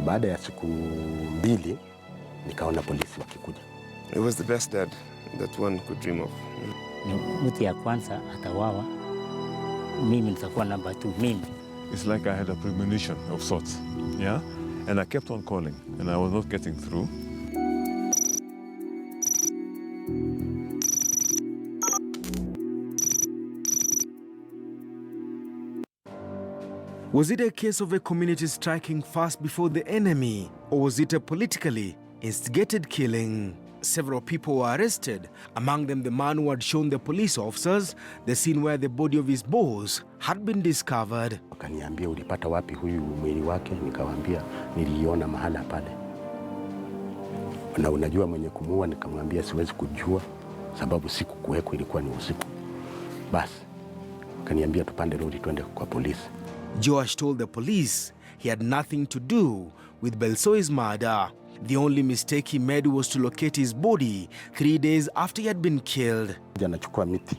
Baada ya siku 2 nikaona polisi wakikuja. It was the best dad that one could dream of. Mtu ya kwanza atawawa, mimi nitakuwa number 2, mimi. It's like I had a premonition of sorts, yeah? And I kept on calling, and I was not getting through. Was it a case of a community striking fast before the enemy, or was it a politically instigated killing? Several people were arrested, among them the man who had shown the police officers the scene where the body of his boss had been discovered. Wakaniambia, ulipata wapi huyu mwili wake? Nikawaambia niliona mahala pale. Na unajua mwenye kumuua? Nikamwambia siwezi kujua sababu siku kuweko, ilikuwa ni usiku. Basi wakaniambia tupande lori twende kwa polisi. Joash told the police he had nothing to do with Belsoi's murder. The only mistake he made was to locate his body 3 days after he had been killed. Anachukua miti,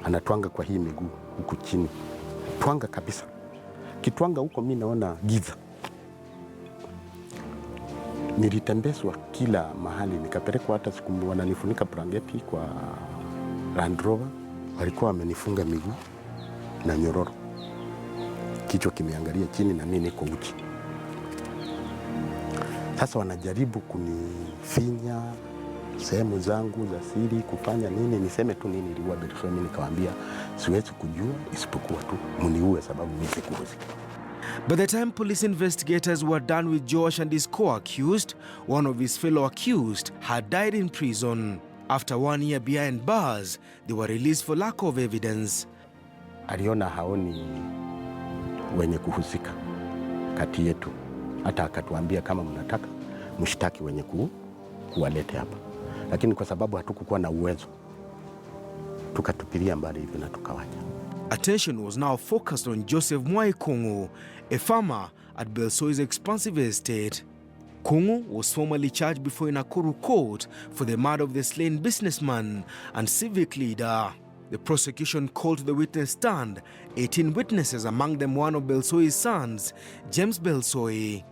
anatwanga kwa hii miguu huku chini, twanga kabisa. Kitwanga huko mimi naona giza. Nilitembezwa kila mahali, nikapelekwa hata siku wananifunika blanketi kwa Land Rover. Walikuwa wamenifunga miguu na nyororo. Kichwa kimeangalia chini na mimi niko uchi. Sasa wanajaribu kunifinya sehemu zangu za siri, kufanya nini, niseme tu nini iliua Belsoi. Mimi nikawaambia siwezi kujua isipokuwa tu mniue sababu mimi sikuhusika. By the time police investigators were done with Joash and his co-accused, one of his fellow accused had died in prison. After 1 year behind bars, they were released for lack of evidence. Aliona haoni wenye kuhusika kati yetu. Hata akatuambia kama mnataka mshtaki wenye kuwalete hapa. Lakini kwa sababu hatukukuwa na uwezo, tukatupilia mbali hivyo na tukawacha. Attention was now focused on Joseph Mwai Kungu, a farmer at Belsoi's expansive estate. Kungu was formally charged before Nakuru court for the murder of the slain businessman and civic leader. The prosecution called to the witness stand 18 witnesses, among them one of Belsoi's sons, James Belsoi.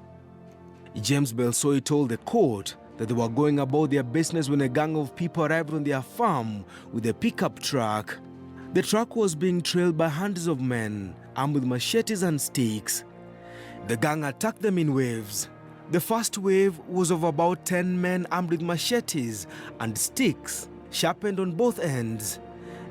James Belsoi told the court that they were going about their business when a gang of people arrived on their farm with a pickup truck. The truck was being trailed by hundreds of men armed with machetes and sticks. The gang attacked them in waves. The first wave was of about 10 men armed with machetes and sticks sharpened on both ends.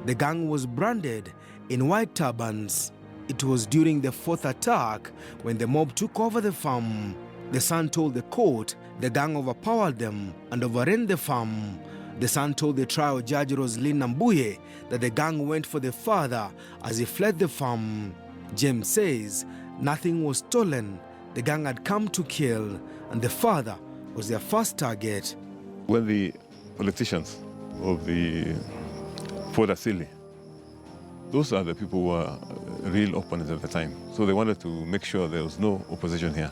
The gang was branded in white turbans. It was during the fourth attack when the mob took over the farm. The son told the court the gang overpowered them and overran the farm. The son told the trial judge Roslyn Nambuye that the gang went for the father as he fled the farm. James says nothing was stolen. The gang had come to kill, and the father was their first target. When the politicians of the Ford Assili, those are the people who were real opponents at the time. So they wanted to make sure there was no opposition here.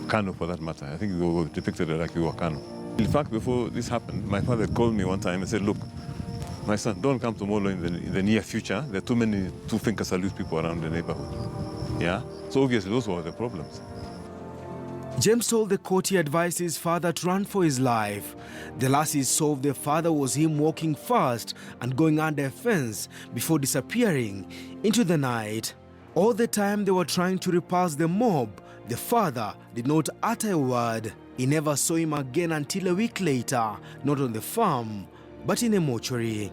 Kano, for that matter. I think they were depicted like we were Kano. In fact, before this happened, my father called me one time and said, look, my son, don't come to Molo in the near future. There are too many two-finger salute people around the neighborhood. Yeah? So obviously those were the problems. James told the court he advised his father to run for his life. The last he saw of the father was him walking fast and going under a fence before disappearing into the night. All the time they were trying to repulse the mob, the father did not utter a word. He never saw him again until a week later, not on the farm, but in a mortuary.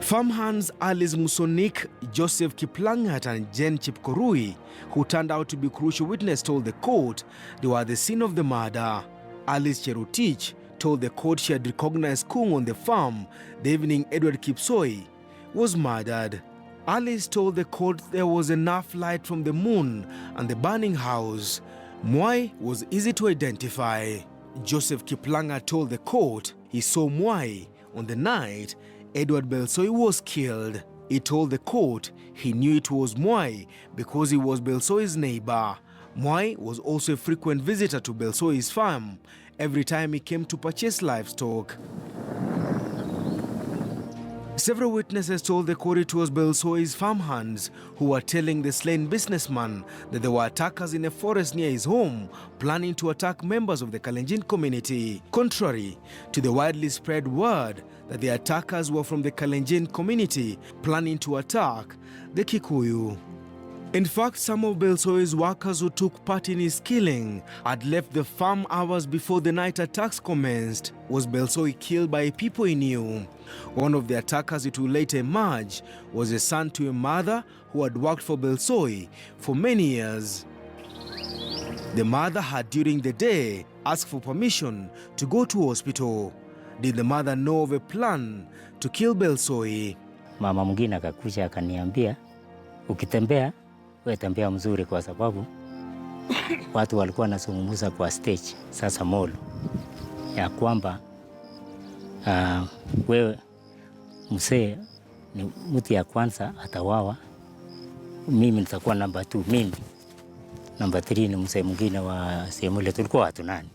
Farmhands Alice Musonik, Joseph Kiplangat and Jen Chipkorui, who turned out to be crucial witnesses, told the court they were at the scene of the murder. Alice Cherotich told the court she had recognized Kung on the farm the evening Edward Kipsoi was murdered. Alice told the court there was enough light from the moon and the burning house. Mwai was easy to identify. Joseph Kiplanga told the court he saw Mwai on the night Edward Belsoi was killed. He told the court he knew it was Mwai because he was Belsoi's neighbor. Mwai was also a frequent visitor to Belsoi's farm every time he came to purchase livestock. Several witnesses told the court it was Belsoi's farmhands who were telling the slain businessman that there were attackers in a forest near his home planning to attack members of the Kalenjin community, contrary to the widely spread word that the attackers were from the Kalenjin community planning to attack the Kikuyu. In fact, some of Belsoi's workers who took part in his killing had left the farm hours before the night attacks commenced. Was Belsoi killed by people he knew? One of the attackers, it will later emerge, was a son to a mother who had worked for Belsoi for many years. The mother had during the day asked for permission to go to hospital. Did the mother know of a plan to kill Belsoi? Mama mwingine akakuja akaniambia, ukitembea wewe tembea mzuri, kwa sababu watu walikuwa wanazungumza kwa stage sasa mall ya kwamba wewe mzee ni mtu ya kwanza atawawa, mimi nitakuwa namba 2, mimi namba 3 ni mzee mwingine wa sehemu ile, tulikuwa watu nani.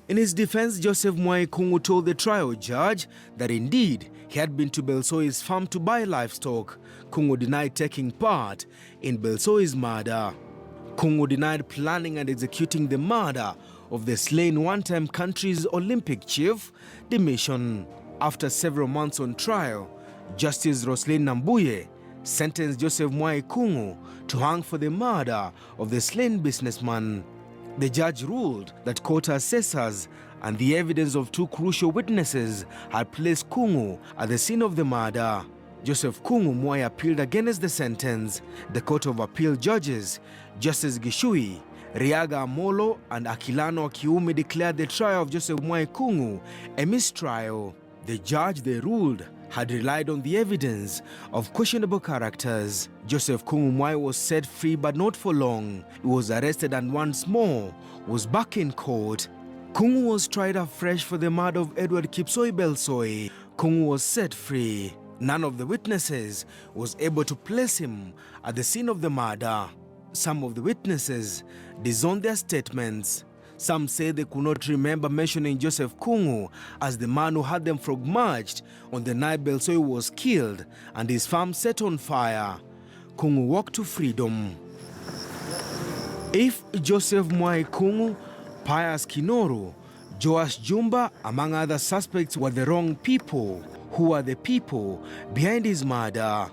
In his defense, Joseph Mwai Kungu told the trial judge that indeed he had been to Belsoi's farm to buy livestock. Kungu denied taking part in Belsoi's murder. Kungu denied planning and executing the murder of the slain one-time country's Olympic chief, Dimission. After several months on trial, Justice Roslyn Nambuye sentenced Joseph Mwai Kungu to hang for the murder of the slain businessman. The judge ruled that court assessors and the evidence of 2 crucial witnesses had placed Kungu at the scene of the murder. Joseph Kungu Mwai appealed against the sentence. The Court of Appeal judges, Justice Gishui, Riaga Amolo, and Akilano Akiume declared the trial of Joseph Mwai Kungu a mistrial. The judge, they ruled, had relied on the evidence of questionable characters. Joseph Kungu Mwai was set free, but not for long. He was arrested and once more was back in court. Kungu was tried afresh for the murder of Edward Kipsoi Belsoi. Kungu was set free. None of the witnesses was able to place him at the scene of the murder. Some of the witnesses disowned their statements. Some say they could not remember mentioning Joseph Kungu as the man who had them frog-marched on the night Belsoi was killed and his farm set on fire. Kungu walked to freedom. If Joseph Mwai Kungu, Pius Kinoru, Joash Jumba, among other suspects, were the wrong people, who are the people behind his murder?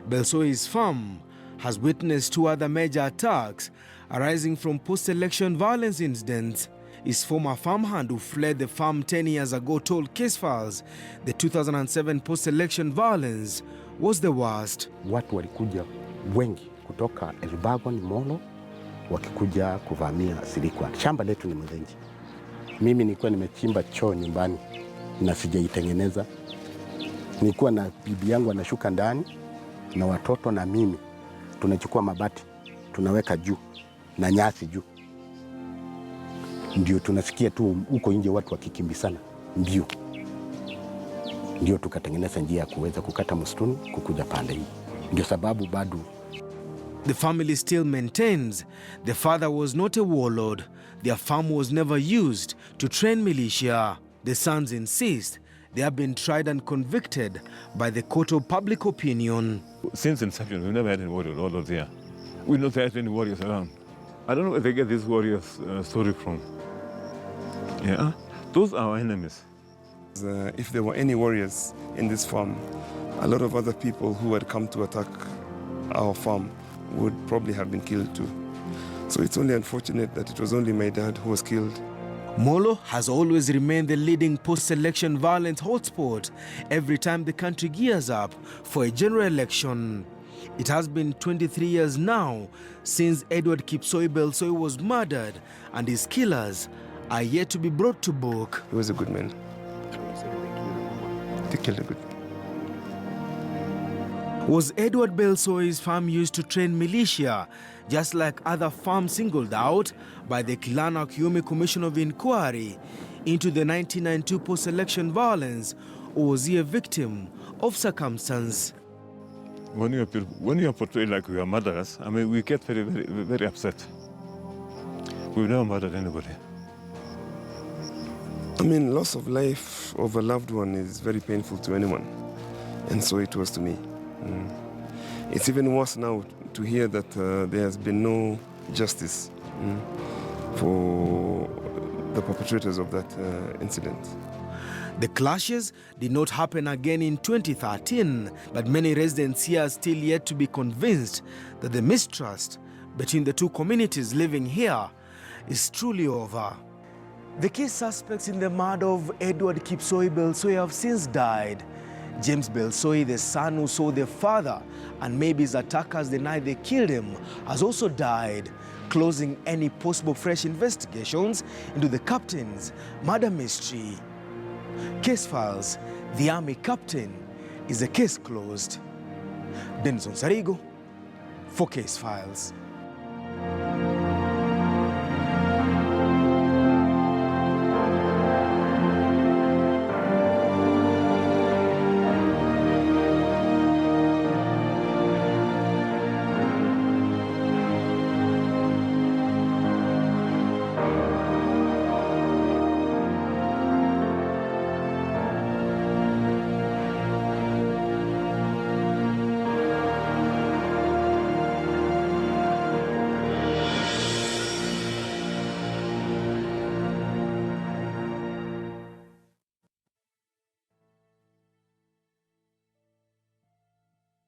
Belsoi's farm has witnessed 2 other major attacks arising from post-election violence incidents. His former farmhand who fled the farm 10 years ago told case files the 2007 post-election violence was the worst. Watu walikuja wengi kutoka Elbagon Molo wakikuja kuvamia Sirikwa. Shamba letu ni Mlenji. Mimi nilikuwa nimechimba choo nyumbani na sijaitengeneza. Nilikuwa na bibi yangu anashuka ndani na watoto na mimi tunachukua mabati tunaweka juu na nyasi juu. Ndio tunasikia tu huko nje watu wakikimbisana mbio. Ndio tukatengeneza njia ya kuweza kukata msituni kukuja pande hii. Ndio sababu bado. The family still maintains the father was not a warlord. Their farm was never used to train militia. The sons insist they have been tried and convicted by the court of public opinion. Since inception, we've never had any warriors there. We've not had any warriors around. I don't know where they get this warriors story from. Yeah, those are our enemies. If there were any warriors in this farm, a lot of other people who had come to attack our farm would probably have been killed too. So it's only unfortunate that it was only my dad who was killed. Molo has always remained the leading post-election violence hotspot every time the country gears up for a general election. It has been 23 years now since Edward Kipsoi Belsoi was murdered, and his killers are yet to be brought to book. He was a good man. They killed a good man. Was Edward Belsoi's farm used to train militia, just like other farms singled out by the Kilana Kiumi Commission of Inquiry into the 1992 post-election violence, or was he a victim of circumstance? When you are portrayed like we are murderers, I mean, we get very, very, very upset. We've never murdered anybody. I mean, loss of life of a loved one is very painful to anyone. And so it was to me. It's even worse now to hear that there has been no justice for the perpetrators of that incident. The clashes did not happen again in 2013, but many residents here are still yet to be convinced that the mistrust between the two communities living here is truly over. The key suspects in the murder of Edward Kipsoi Belsoi have since died. James Belsoi, the son who saw the father and maybe his attackers deny they killed him, has also died, closing any possible fresh investigations into the captain's murder mystery. Case Files, The Army Captain, is a case closed. Denison Sarigo for Case Files.